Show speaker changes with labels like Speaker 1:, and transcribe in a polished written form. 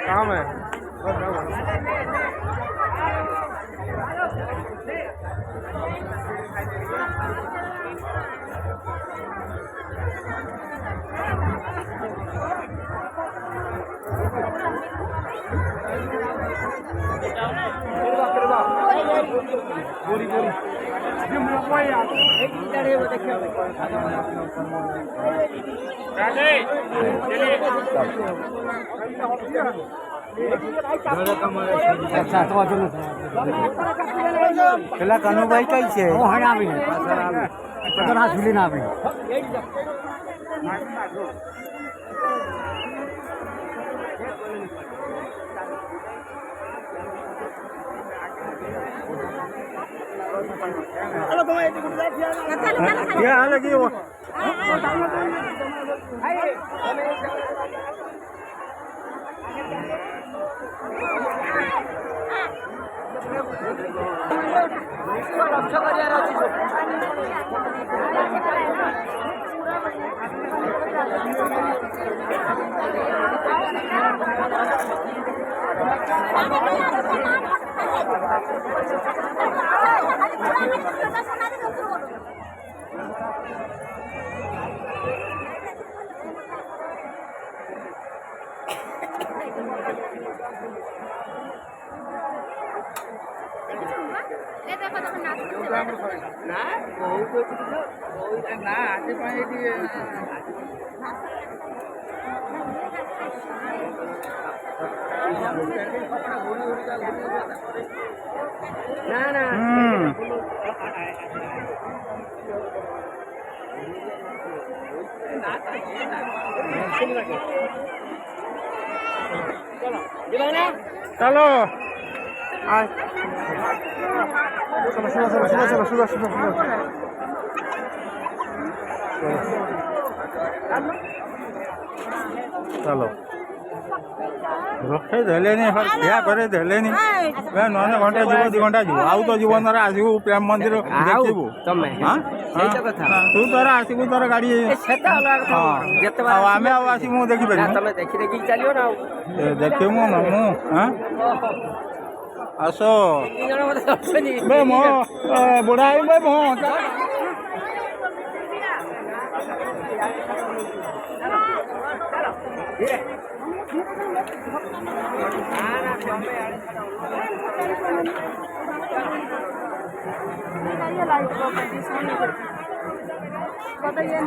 Speaker 1: काम है बोरी बोरी अच्छा तो પેલા કનુભાઈ કઈ છે હું આવીને પાછળ હાથ ઝૂલીને આવી હાલે ગયો ଲକ୍ଷ୍ୟ କରିବାର ଅଛି ନା ଆଜି ପାଇଁ ନା ନା चलो चलो रखे देले क्या करे देले नन घंटा जीव 2 घंटा जीव आउ तो जीवन आसबू प्रेम मंदिर देखू तू तोर आसबू तोर गाड़ी आम आसबू देखी देखू आसो मो बुढ़ा मो बताइए